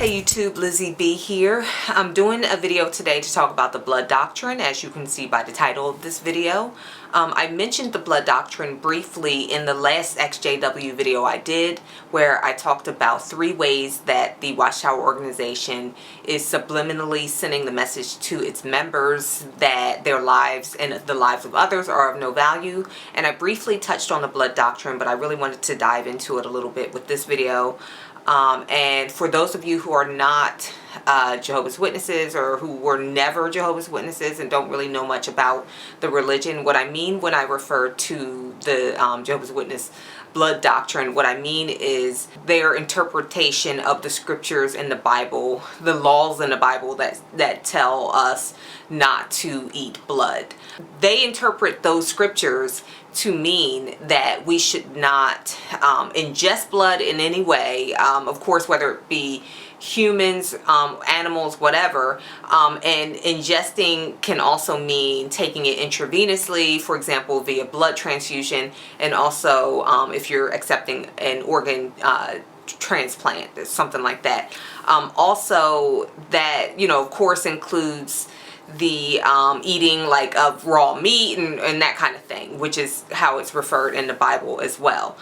Hey YouTube, Lizzie B here. I'm doing a video today to talk about the blood doctrine, as you can see by the title of this video. I mentioned the blood doctrine briefly in the last XJW video I did, where I talked about 3 ways that the Watchtower organization is subliminally sending the message to its members that their lives and the lives of others are of no value. And I briefly touched on the blood doctrine, but I really wanted to dive into it a little bit with this video. And for those of you who are not Jehovah's Witnesses, or who were never Jehovah's Witnesses and don't really know much about the religion, what I mean when I refer to the Jehovah's Witness blood doctrine, what I mean is their interpretation of the scriptures in the Bible, the laws in the Bible that tell us not to eat blood. They interpret those scriptures to mean that we should not ingest blood in any way, of course, whether it be humans, animals, whatever, and ingesting can also mean taking it intravenously, for example, via blood transfusion, and also if you're accepting an organ transplant, something like that. Also, that, you know, of course, includes the eating like of raw meat and that kind of thing, which is how it's referred in the Bible as well.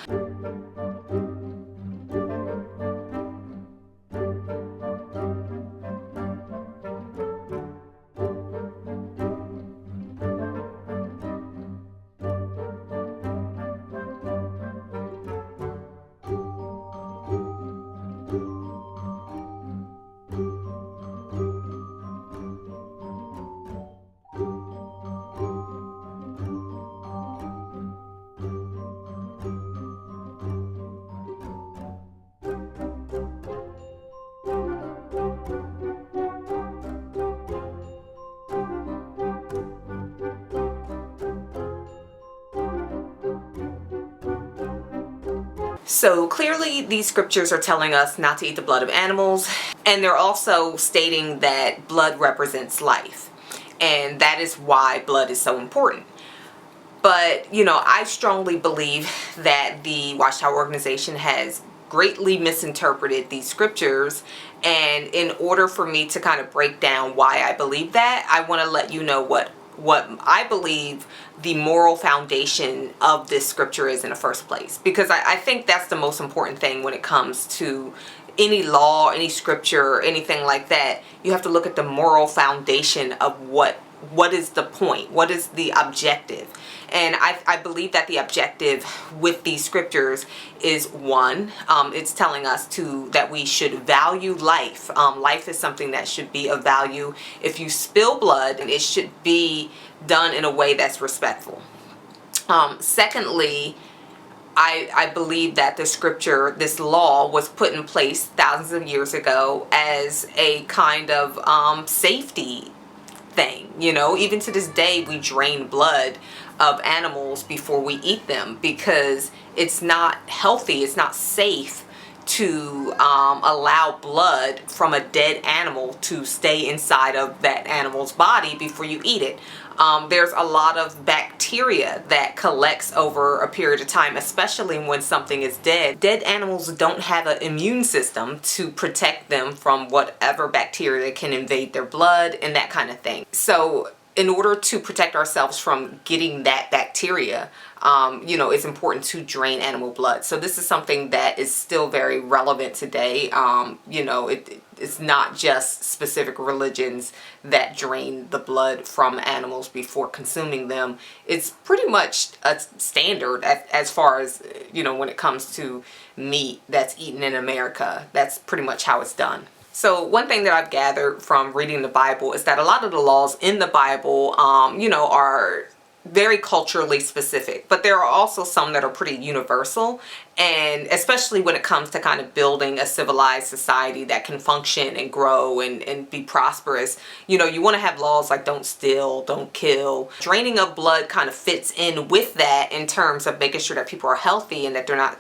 So clearly these scriptures are telling us not to eat the blood of animals, and they're also stating that blood represents life, and that is why blood is so important. But, you know, I strongly believe that the Watchtower organization has greatly misinterpreted these scriptures, and in order for me to kind of break down why I believe that, I want to let you know what I believe the moral foundation of this scripture is in the first place, because I think that's the most important thing when it comes to any law, any scripture, anything like that. You have to look at the moral foundation of what is the point, what is the objective. And I believe that the objective with these scriptures is one, it's telling us that we should value life. Life is something that should be of value. If you spill blood, it should be done in a way that's respectful. Secondly, I believe that the scripture, this law, was put in place thousands of years ago as a kind of safety thing. You know, even to this day we drain blood of animals before we eat them, because it's not healthy, it's not safe to allow blood from a dead animal to stay inside of that animal's body before you eat it. There's a lot of bacteria that collects over a period of time, especially when something is dead. Dead animals don't have an immune system to protect them from whatever bacteria can invade their blood and that kind of thing. So in order to protect ourselves from getting that bacteria, you know, it's important to drain animal blood. So this is something that is still very relevant today. You know, it's not just specific religions that drain the blood from animals before consuming them. It's pretty much a standard as far as, you know, when it comes to meat that's eaten in America. That's pretty much how it's done. So one thing that I've gathered from reading the Bible is that a lot of the laws in the Bible, you know, are very culturally specific, but there are also some that are pretty universal, and especially when it comes to kind of building a civilized society that can function and grow and be prosperous. You know, you want to have laws like don't steal, don't kill. Draining of blood kind of fits in with that in terms of making sure that people are healthy and that they're not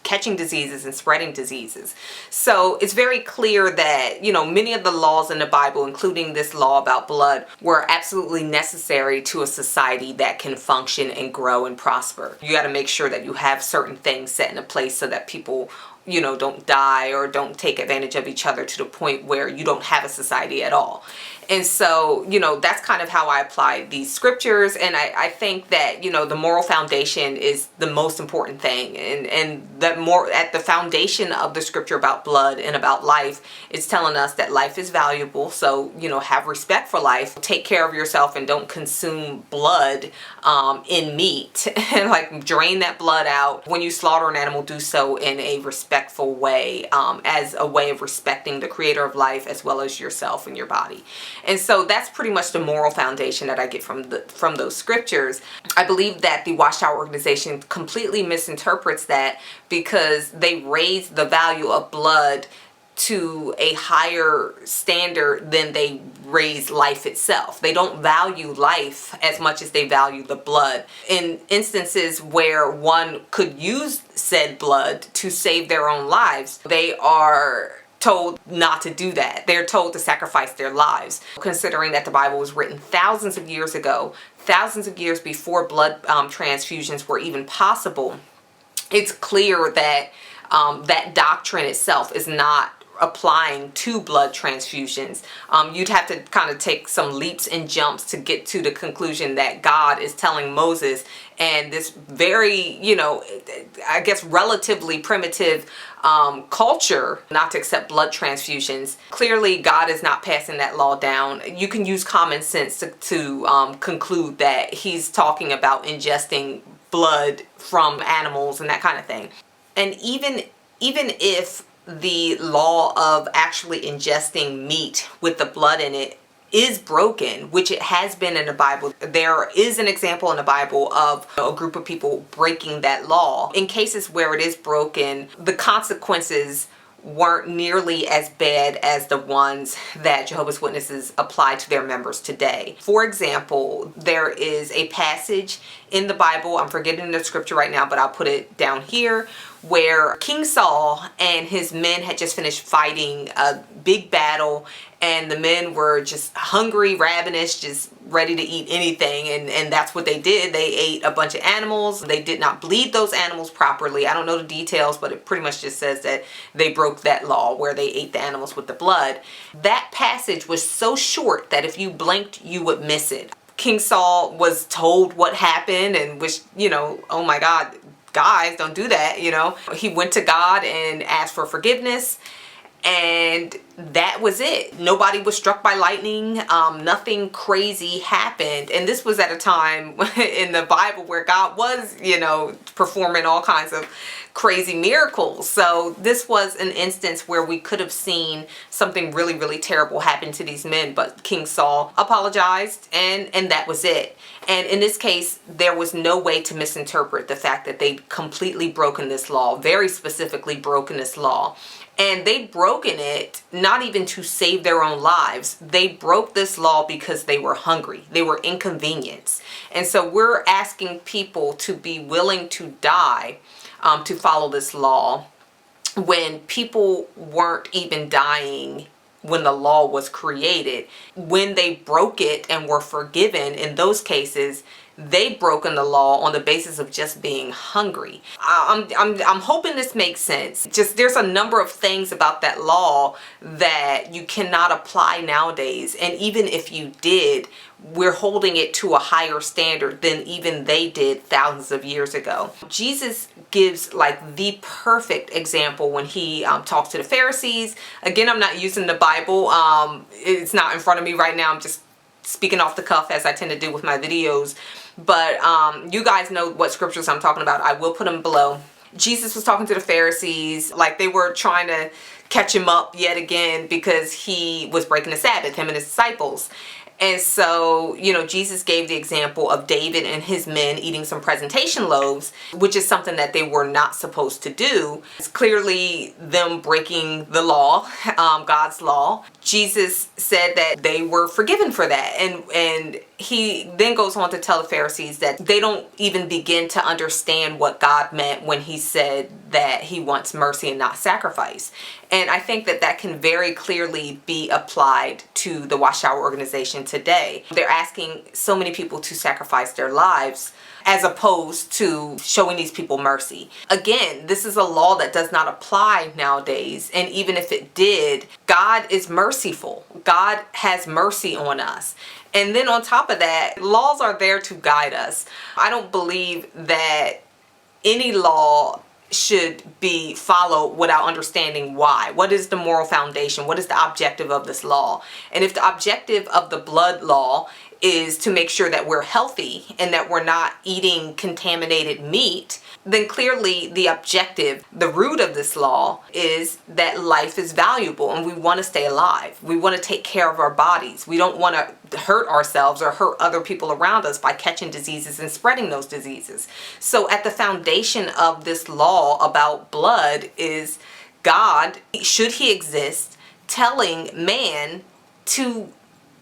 catching diseases and spreading diseases. So it's very clear that, you know, many of the laws in the Bible, including this law about blood, were absolutely necessary to a society that can function and grow and prosper. You got to make sure that you have certain things set into place so that people, you know, don't die or don't take advantage of each other to the point where you don't have a society at all. And so, you know, that's kind of how I apply these scriptures. And I think that, you know, the moral foundation is the most important thing. And that more at the foundation of the scripture about blood and about life, it's telling us that life is valuable. So, you know, have respect for life, take care of yourself, and don't consume blood in meat. And like drain that blood out. When you slaughter an animal, do so in a respectful way, as a way of respecting the creator of life as well as yourself and your body. And so that's pretty much the moral foundation that I get from those scriptures. I believe that the Watchtower organization completely misinterprets that because they raise the value of blood to a higher standard than they raise life itself. They don't value life as much as they value the blood. In instances where one could use said blood to save their own lives, they are told not to do that. They're told to sacrifice their lives. Considering that the Bible was written thousands of years ago, thousands of years before blood transfusions were even possible, it's clear that that doctrine itself is not applying to blood transfusions. You'd have to kind of take some leaps and jumps to get to the conclusion that God is telling Moses and this very, you know, I guess relatively primitive culture not to accept blood transfusions. Clearly, God is not passing that law down. You can use common sense to conclude that he's talking about ingesting blood from animals and that kind of thing. And even if the law of actually ingesting meat with the blood in it is broken, which it has been in the Bible, there is an example in the Bible of a group of people breaking that law. In cases where it is broken, the consequences weren't nearly as bad as the ones that Jehovah's Witnesses apply to their members today. For example, there is a passage in the Bible, I'm forgetting the scripture right now, but I'll put it down here, where King Saul and his men had just finished fighting a big battle, and the men were just hungry, ravenous, just ready to eat anything, and that's what they did. They ate a bunch of animals. They did not bleed those animals properly. I don't know the details, but it pretty much just says that they broke that law where they ate the animals with the blood. That passage was so short that if you blinked, you would miss it. King Saul was told what happened and was, you know, oh my God, guys, don't do that, you know. He went to God and asked for forgiveness, and that was it. Nobody was struck by lightning. Nothing crazy happened. And this was at a time in the Bible where God was, you know, performing all kinds of crazy miracles. So this was an instance where we could have seen something really, really terrible happen to these men, but King Saul apologized, and that was it. And in this case, there was no way to misinterpret the fact that they'd completely broken this law, very specifically broken this law. And they'd broken it not even to save their own lives. They broke this law because they were hungry. They were inconvenienced. And so we're asking people to be willing to die to follow this law when people weren't even dying when the law was created. When they broke it and were forgiven, in those cases, they'd broken the law on the basis of just being hungry. I'm hoping this makes sense. Just there's a number of things about that law that you cannot apply nowadays. And even if you did, we're holding it to a higher standard than even they did thousands of years ago. Jesus gives like the perfect example when he talks to the Pharisees. Again, I'm not using the Bible. It's not in front of me right now. I'm just speaking off the cuff as I tend to do with my videos. But you guys know what scriptures I'm talking about. I will put them below. Jesus was talking to the Pharisees like they were trying to catch him up yet again because he was breaking the Sabbath, him and his disciples. And so, you know, Jesus gave the example of David and his men eating some presentation loaves, which is something that they were not supposed to do. It's clearly them breaking the law, God's law. Jesus said that they were forgiven for that. And he then goes on to tell the Pharisees that they don't even begin to understand what God meant when he said that he wants mercy and not sacrifice. And I think that that can very clearly be applied to the Watchtower organization today. They're asking so many people to sacrifice their lives as opposed to showing these people mercy. Again, this is a law that does not apply nowadays. And even if it did, God is merciful. God has mercy on us. And then on top of that, laws are there to guide us. I don't believe that any law should be followed without understanding why. What is the moral foundation? What is the objective of this law? And if the objective of the blood law is to make sure that we're healthy and that we're not eating contaminated meat, then clearly the objective, the root of this law, is that life is valuable and we want to stay alive. We want to take care of our bodies. We don't want to hurt ourselves or hurt other people around us by catching diseases and spreading those diseases. So at the foundation of this law about blood is God, should he exist, telling man to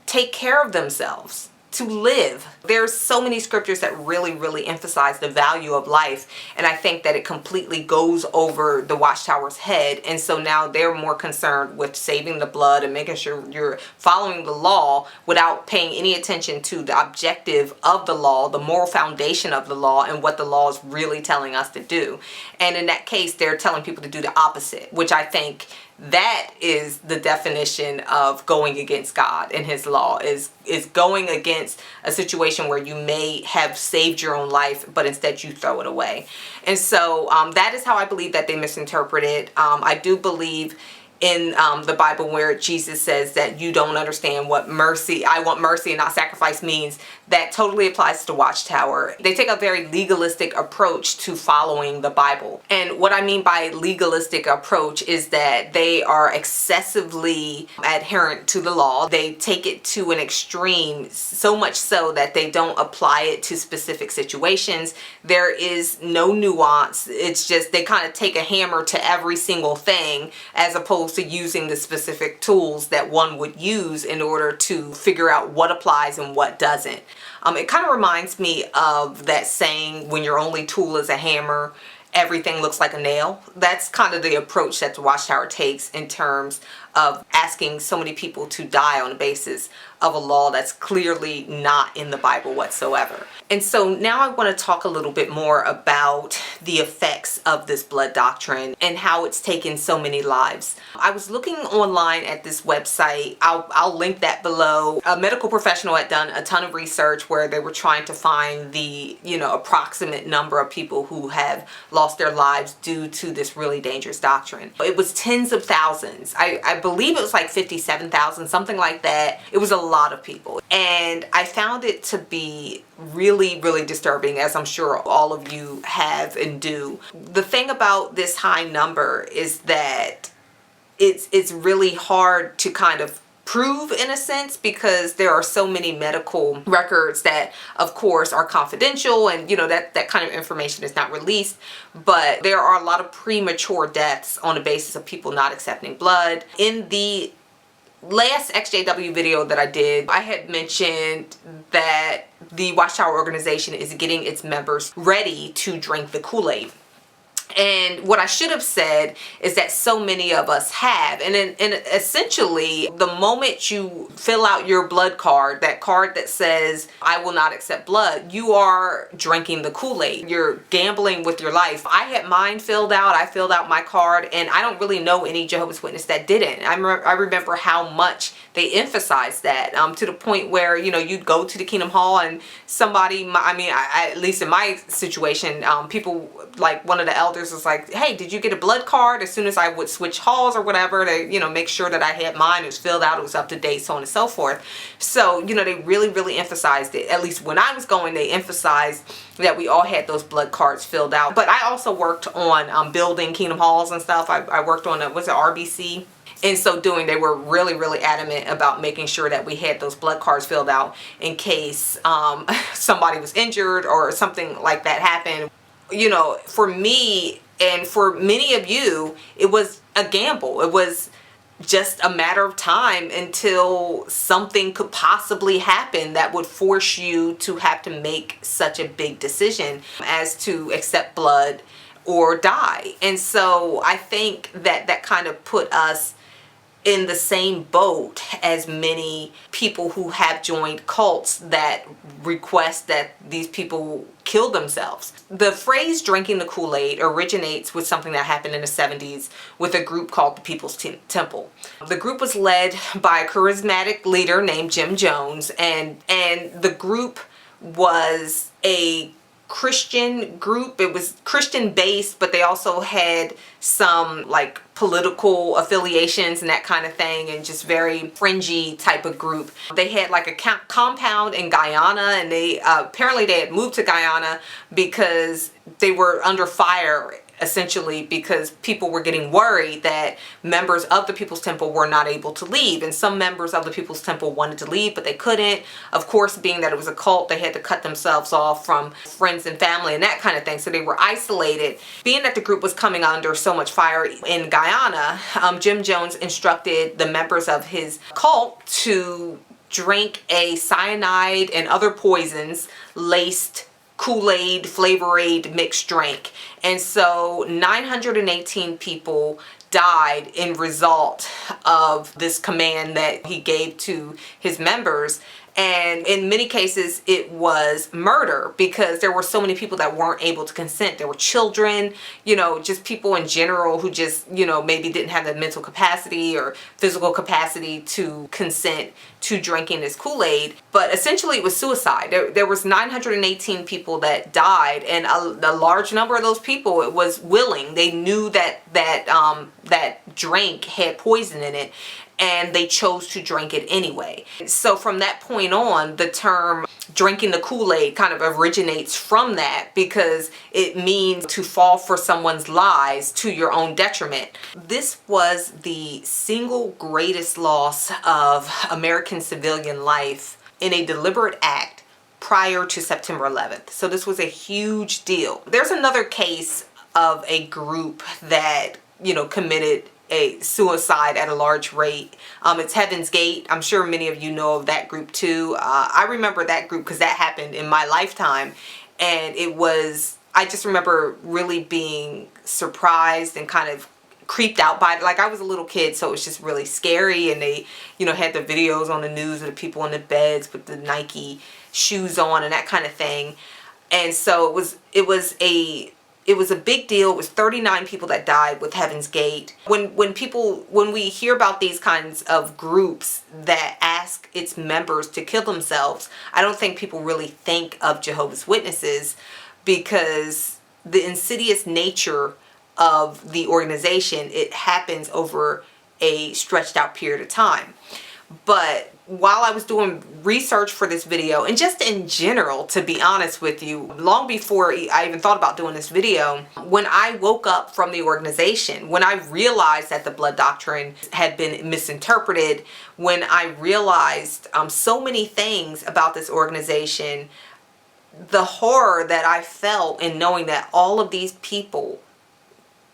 take care of themselves, to live. There's so many scriptures that really emphasize the value of life, and I think that it completely goes over the Watchtower's head, and so now they're more concerned with saving the blood and making sure you're following the law without paying any attention to the objective of the law, the moral foundation of the law, and what the law is really telling us to do. And in that case, they're telling people to do the opposite, which I think that is the definition of going against God and his law, is going against a situation where you may have saved your own life, but instead you throw it away. And so that is how I believe that they misinterpret it. I do believe in the Bible where Jesus says that you don't understand what mercy, I want mercy and not sacrifice means. That totally applies to Watchtower. They take a very legalistic approach to following the Bible. And what I mean by legalistic approach is that they are excessively adherent to the law. They take it to an extreme, so much so that they don't apply it to specific situations. There is no nuance. It's just they kind of take a hammer to every single thing as opposed to using the specific tools that one would use in order to figure out what applies and what doesn't. It kind of reminds me of that saying, when your only tool is a hammer, everything looks like a nail. That's kind of the approach that the Watchtower takes in terms of asking so many people to die on the basis of a law that's clearly not in the Bible whatsoever. And so now I want to talk a little bit more about the effects of this blood doctrine and how it's taken so many lives. I was looking online at this website. I'll link that below. A medical professional had done a ton of research where they were trying to find the, approximate number of people who have lost their lives due to this really dangerous doctrine. It was tens of thousands. I believe it was like 57,000, something like that. It was a lot of people. And I found it to be really disturbing, as I'm sure all of you have and do. The thing about this high number is that it's really hard to kind of prove, in a sense, because there are so many medical records that of course are confidential, and that kind of information is not released. But there are a lot of premature deaths on the basis of people not accepting blood. In the last XJW video that I did, I had mentioned that the Watchtower organization is getting its members ready to drink the Kool-aid. And what I should have said is that so many of us have. And essentially, the moment you fill out your blood card, that card that says, I will not accept blood, you are drinking the Kool-Aid. You're gambling with your life. I had mine filled out. I filled out my card, and I don't really know any Jehovah's Witness that didn't. I remember how much they emphasized that, to the point where, you'd go to the Kingdom Hall and somebody, at least in my situation, people, like one of the elders was like, hey, did you get a blood card? As soon as I would switch halls or whatever, to make sure that I had mine, it was filled out, it was up to date, so on and so forth. So they really emphasized it. At least when I was going, they emphasized that we all had those blood cards filled out. But I also worked on building Kingdom Halls and stuff. I worked on RBC. In so doing, they were really adamant about making sure that we had those blood cards filled out in case somebody was injured or something like that happened. For me and for many of you, it was a gamble. It was just a matter of time until something could possibly happen that would force you to have to make such a big decision as to accept blood or die. And so I think that that kind of put us in the same boat as many people who have joined cults that request that these people kill themselves. The phrase drinking the Kool-Aid originates with something that happened in the 70s with a group called the People's Temple. The group was led by a charismatic leader named Jim Jones, and the group was a Christian group. It was Christian based, but they also had some like political affiliations and that kind of thing, and just very fringy type of group. They had like a compound in Guyana, and they apparently they had moved to Guyana because they were under fire, essentially because people were getting worried that members of the People's Temple were not able to leave, and some members of the People's Temple wanted to leave but they couldn't. Of course, being that it was a cult, they had to cut themselves off from friends and family and that kind of thing, so they were isolated. Being that the group was coming under so much fire in Guyana, Jim Jones instructed the members of his cult to drink a cyanide and other poisons laced Kool-Aid, Flavor-Aid mixed drink. And so 918 people died in result of this command that he gave to his members. And in many cases it was murder, because there were so many people that weren't able to consent. There were children, you know, just people in general who just, you know, maybe didn't have the mental capacity or physical capacity to consent to drinking this Kool-Aid. But essentially it was suicide. There was 918 people that died, and a large number of those people, it was willing. They knew that that drink had poison in it, and they chose to drink it anyway. So from that point on, the term drinking the Kool-Aid kind of originates from that, because it means to fall for someone's lies to your own detriment. This was the single greatest loss of American civilian life in a deliberate act prior to September 11th. So this was a huge deal. There's another case of a group that, you know, committed a suicide at a large rate. It's Heaven's Gate. I'm sure many of you know of that group too. I remember that group because that happened in my lifetime, and it was, I just remember really being surprised and kind of creeped out by it. Like, I was a little kid, so it was just really scary, and they, you know, had the videos on the news of the people in the beds with the Nike shoes on and that kind of thing. And so it was a big deal. It was 39 people that died with Heaven's Gate. When we hear about these kinds of groups that ask its members to kill themselves, I don't think people really think of Jehovah's Witnesses, because the insidious nature of the organization, it happens over a stretched out period of time. But while I was doing research for this video, and just in general, to be honest with you, long before I even thought about doing this video, when I woke up from the organization, when I realized that the Blood Doctrine had been misinterpreted, when I realized so many things about this organization, the horror that I felt in knowing that all of these people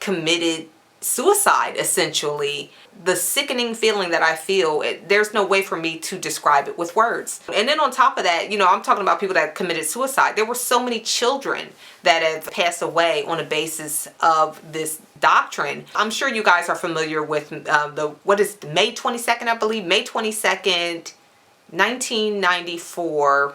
committed suicide, essentially, the sickening feeling that I feel, there's no way for me to describe it with words. And then on top of that, you know, I'm talking about people that committed suicide. There were so many children that have passed away on the basis of this doctrine. I'm sure you guys are familiar with what is May 22nd, I believe, May 22nd, 1994,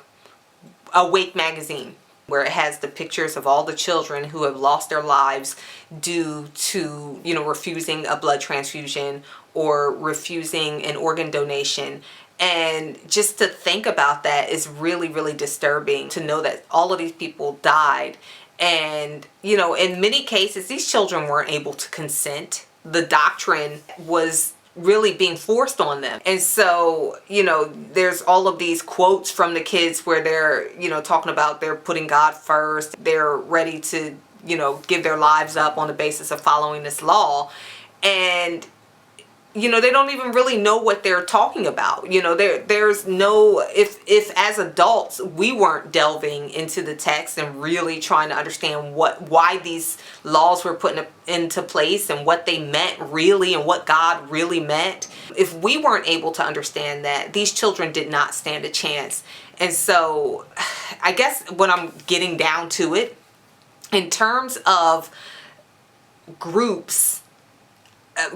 Awake magazine, where it has the pictures of all the children who have lost their lives due to, you know, refusing a blood transfusion or refusing an organ donation. And just to think about that is really, really disturbing, to know that all of these people died. And, you know, in many cases, these children weren't able to consent. The doctrine was really being forced on them. And so, you know, there's all of these quotes from the kids where they're, you know, talking about they're putting God first. They're ready to, you know, give their lives up on the basis of following this law. And they don't even really know what they're talking about. There's no, if as adults we weren't delving into the text and really trying to understand why these laws were put into place and what they meant really and what God really meant, if we weren't able to understand that, these children did not stand a chance. And so I guess when I'm getting down to it, in terms of groups,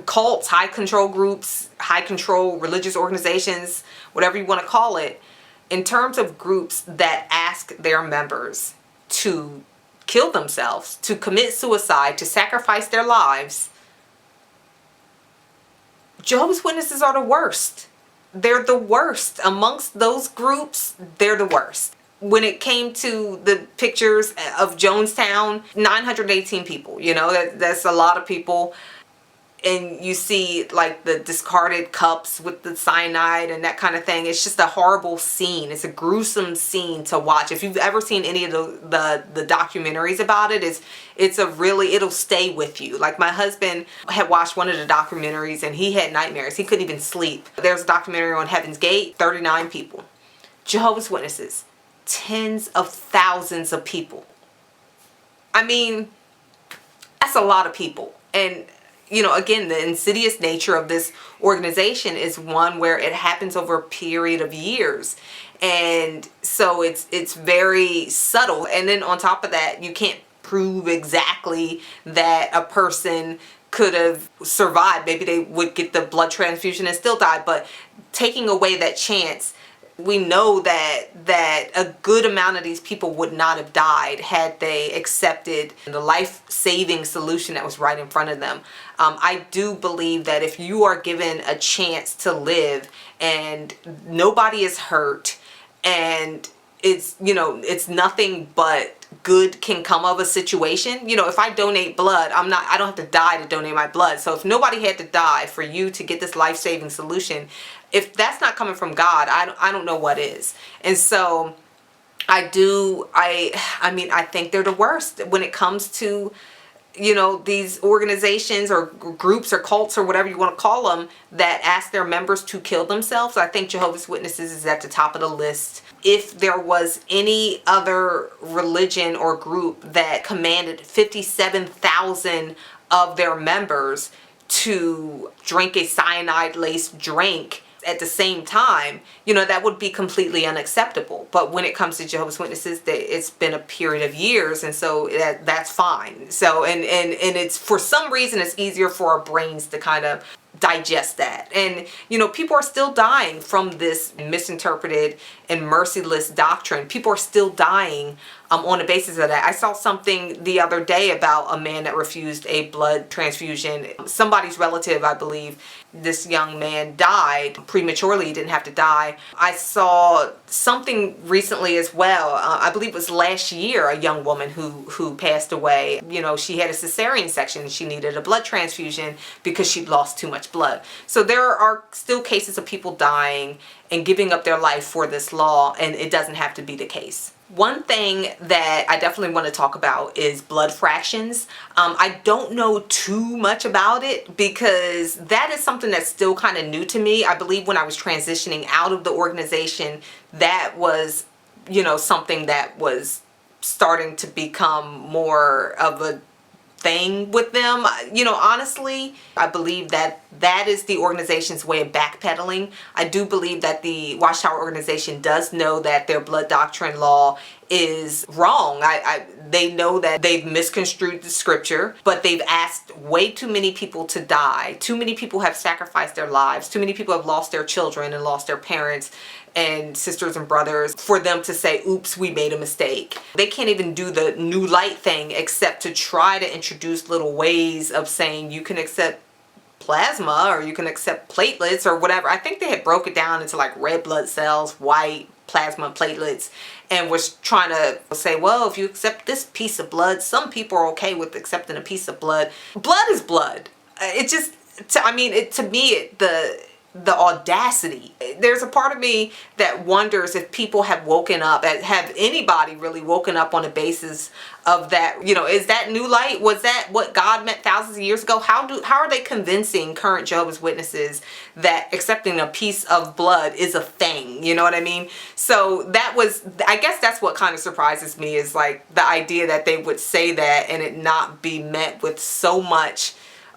cults, high control groups, high control religious organizations, whatever you want to call it, in terms of groups that ask their members to kill themselves, to commit suicide, to sacrifice their lives, Jehovah's Witnesses are the worst. They're the worst. Amongst those groups, they're the worst. When it came to the pictures of Jonestown, 918 people, that's a lot of people. And you see like the discarded cups with the cyanide and that kind of thing. It's just a horrible scene. It's a gruesome scene to watch. If you've ever seen any of the documentaries about it, it'll stay with you. Like my husband had watched one of the documentaries and he had nightmares. He couldn't even sleep. There's a documentary on Heaven's Gate, 39 people. Jehovah's Witnesses, tens of thousands of people. I mean, that's a lot of people. And again, the insidious nature of this organization is one where it happens over a period of years. And so it's very subtle. And then on top of that, you can't prove exactly that a person could have survived. Maybe they would get the blood transfusion and still die. But taking away that chance, we know that a good amount of these people would not have died had they accepted the life-saving solution that was right in front of them. I do believe that if you are given a chance to live and nobody is hurt and it's nothing but good can come of a situation. If I donate blood, I don't have to die to donate my blood. So if nobody had to die for you to get this life-saving solution, if that's not coming from God, I don't know what is. And so I think they're the worst when it comes to these organizations or groups or cults or whatever you want to call them that ask their members to kill themselves. I think Jehovah's Witnesses is at the top of the list. If there was any other religion or group that commanded 57,000 of their members to drink a cyanide-laced drink at the same time, that would be completely unacceptable. But when it comes to Jehovah's Witnesses, it's been a period of years, and so that's fine. So and it's, for some reason, it's easier for our brains to kind of digest that. And people are still dying from this misinterpreted and merciless doctrine. People are still dying on the basis of that. I saw something the other day about a man that refused a blood transfusion. Somebody's relative, I believe, this young man died prematurely. He didn't have to die. I saw something recently as well. I believe it was last year, a young woman who passed away. She had a cesarean section. She needed a blood transfusion because she'd lost too much blood. So there are still cases of people dying and giving up their life for this law, and it doesn't have to be the case. One thing that I definitely want to talk about is blood fractions. I don't know too much about it because that is something that's still kind of new to me. I believe when I was transitioning out of the organization, that was, something that was starting to become more of a thing with them. Honestly, I believe that is the organization's way of backpedaling. I do believe that the Watchtower organization does know that their blood doctrine law is wrong. They know that they've misconstrued the scripture, but they've asked way too many people to die. Too many people have sacrificed their lives. Too many people have lost their children and lost their parents and sisters and brothers for them to say, oops, we made a mistake. They can't even do the new light thing except to try to introduce little ways of saying you can accept plasma or you can accept platelets or whatever. I think they had broke it down into like red blood cells, white plasma, platelets, and was trying to say, well, if you accept this piece of blood, some people are okay with accepting a piece of blood. Blood is blood. To me, the audacity. There's a part of me that wonders if people have woken up, have anybody really woken up on the basis of that. You know, is that new light? Was that what God meant thousands of years ago? How are they convincing current Jehovah's Witnesses that accepting a piece of blood is a thing? You know what I mean? So that was, I guess that's what kind of surprises me, is like the idea that they would say that and it not be met with so much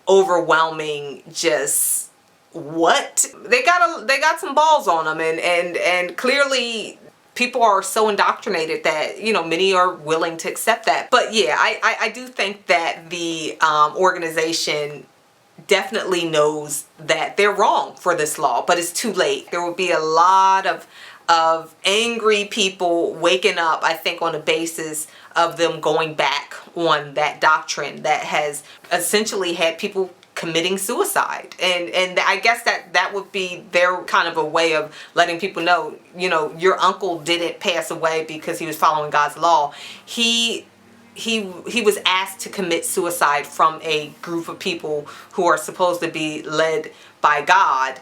overwhelming just what. They got some balls on them, and clearly people are so indoctrinated that, you know, many are willing to accept that. But yeah, I do think that the organization definitely knows that they're wrong for this law, but it's too late. There will be a lot of angry people waking up, I think, on the basis of them going back on that doctrine that has essentially had people committing suicide. And I guess that would be their kind of a way of letting people know, you know, your uncle didn't pass away because he was following God's law. He was asked to commit suicide from a group of people who are supposed to be led by God.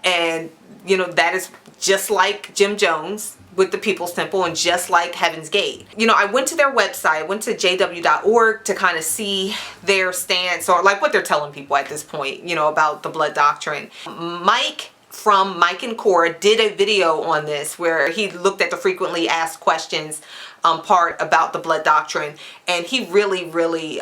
And, you know, that is just like Jim Jones with the People's Temple, and just like Heaven's Gate. You know, I went to their website, I went to jw.org to kind of see their stance, or like what they're telling people at this point, you know, about the blood doctrine. Mike from Mike and Cora did a video on this where he looked at the frequently asked questions part about the blood doctrine, and he really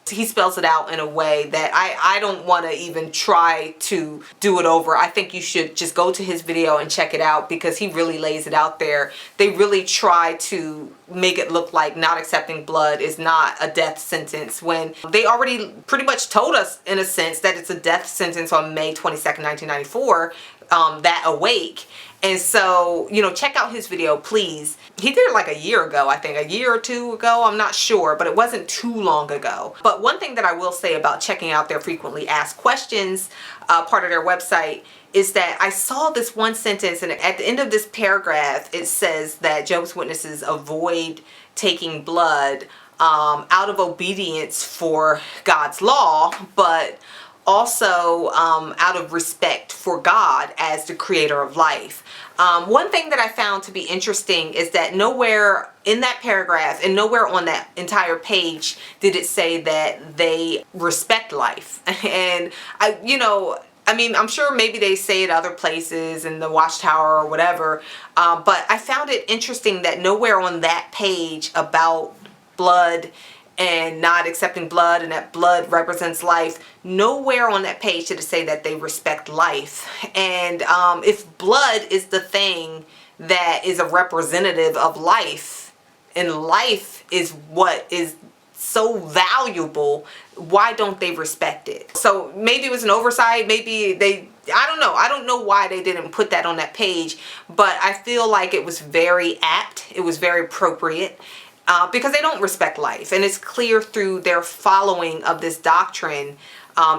he spells it out in a way that I don't want to even try to do it over. I think you should just go to his video and check it out, because he really lays it out there. They really try to make it look like not accepting blood is not a death sentence, when they already pretty much told us, in a sense, that it's a death sentence on May 22nd, 1994, that awake. And so, you know, check out his video, please. He did it like a year ago, I think, a year or two ago, I'm not sure, but it wasn't too long ago. But one thing that I will say about checking out their frequently asked questions part of their website is that I saw this one sentence, and at the end of this paragraph, it says that Jehovah's Witnesses avoid taking blood out of obedience for God's law, but also out of respect for God as the creator of life. One thing that I found to be interesting is that nowhere in that paragraph and nowhere on that entire page did it say that they respect life. And you know, I mean, I'm sure maybe they say it other places in the Watchtower or whatever, but I found it interesting that nowhere on that page about blood and not accepting blood, and that blood represents life, nowhere on that page did it say that they respect life. And if blood is the thing that is a representative of life, and life is what is so valuable, why don't they respect it? So maybe it was an oversight, maybe I don't know why they didn't put that on that page, but I feel like it was very apt, it was very appropriate. Because they don't respect life, and it's clear through their following of this doctrine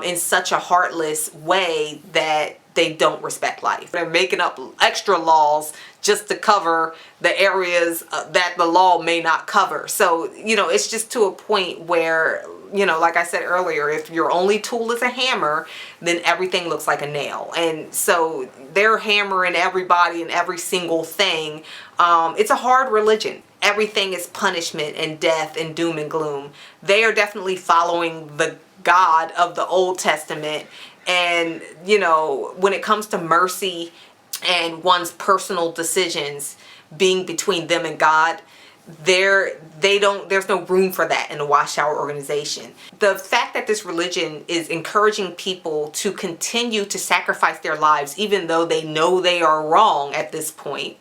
in such a heartless way that they don't respect life. They're making up extra laws just to cover the areas that the law may not cover. So, you know, it's just to a point where, you know, like I said earlier, if your only tool is a hammer, then everything looks like a nail. And so they're hammering everybody and every single thing. It's a hard religion. Everything is punishment and death and doom and gloom. They are definitely following the God of the Old Testament. And, you know, when it comes to mercy and one's personal decisions being between them and God, there's no room for that in the Watchtower organization. The fact that this religion is encouraging people to continue to sacrifice their lives even though they know they are wrong at this point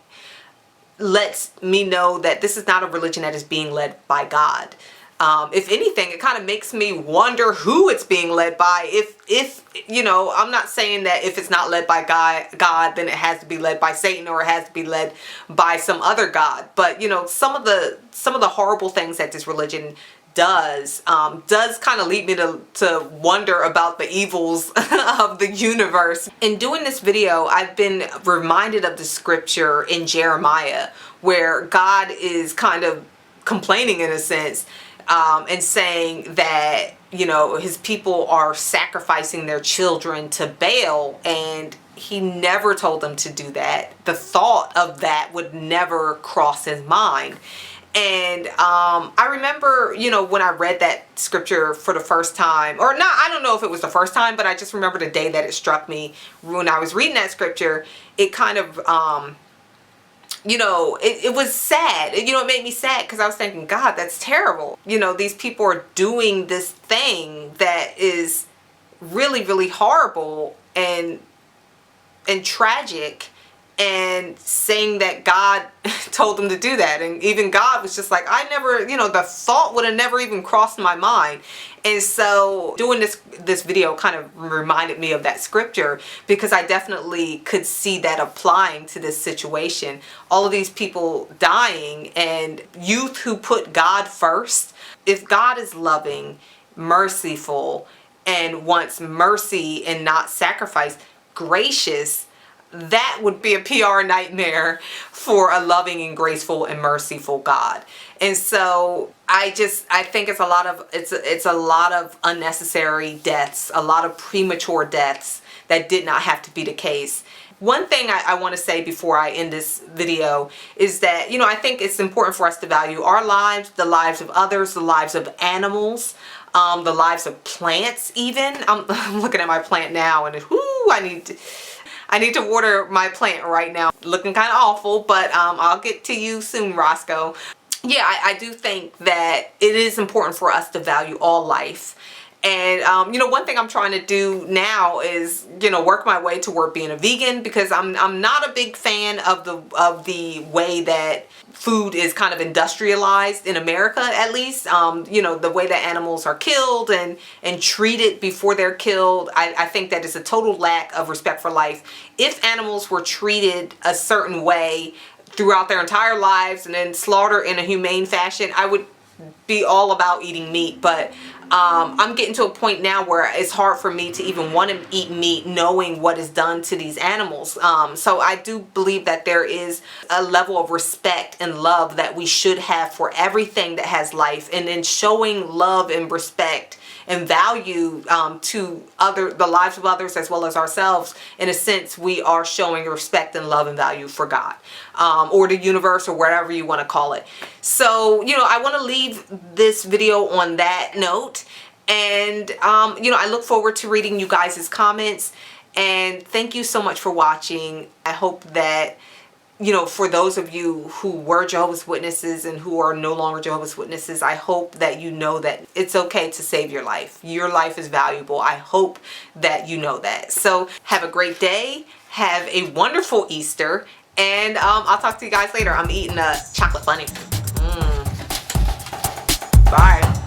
lets me know that this is not a religion that is being led by God. If anything, it kind of makes me wonder who it's being led by. If you know, I'm not saying that if it's not led by God, then it has to be led by Satan, or it has to be led by some other God. But you know, some of the horrible things that this religion does kind of lead me to wonder about the evils of the universe. In doing this video, I've been reminded of the scripture in Jeremiah where God is kind of complaining, in a sense, and saying that, you know, his people are sacrificing their children to Baal, and he never told them to do that. The thought of that would never cross his mind. And I remember, you know, when I read that scripture for the first time, or not, I don't know if it was the first time, but I just remember the day that it struck me when I was reading that scripture. It kind of, you know, it was sad. You know, it made me sad because I was thinking, God, that's terrible. You know, these people are doing this thing that is really, really horrible and tragic, and saying that God told them to do that. And even God was just like, I never, you know, the thought would have never even crossed my mind. And so doing this video kind of reminded me of that scripture, because I definitely could see that applying to this situation. All of these people dying, and youth who put God first. If God is loving, merciful, and wants mercy and not sacrifice, gracious, that would be a PR nightmare for a loving and graceful and merciful God. And so I think it's a lot of unnecessary deaths, a lot of premature deaths that did not have to be the case. One thing I want to say before I end this video is that, you know, I think it's important for us to value our lives, the lives of others, the lives of animals, the lives of plants even. I'm looking at my plant now, and I need to water my plant right now. Looking kind of awful, but I'll get to you soon, Roscoe. Yeah, I do think that it is important for us to value all life. And you know, one thing I'm trying to do now is, you know, work my way toward being a vegan, because I'm not a big fan of the way that food is kind of industrialized in America, at least. You know, the way that animals are killed and treated before they're killed. I think that is a total lack of respect for life. If animals were treated a certain way throughout their entire lives and then slaughtered in a humane fashion, I would be all about eating meat. But I'm getting to a point now where it's hard for me to even want to eat meat, knowing what is done to these animals. So I do believe that there is a level of respect and love that we should have for everything that has life, and then showing love and respect and value to the lives of others as well as ourselves. In a sense, we are showing respect and love and value for God, or the universe, or whatever you want to call it. So, you know, I want to leave this video on that note. And, you know, I look forward to reading you guys' comments. And thank you so much for watching. I hope that, you know, for those of you who were Jehovah's Witnesses and who are no longer Jehovah's Witnesses, I hope that you know that it's okay to save your life. Your life is valuable. I hope that you know that. So have a great day. Have a wonderful Easter. And I'll talk to you guys later. I'm eating a chocolate bunny. Bye.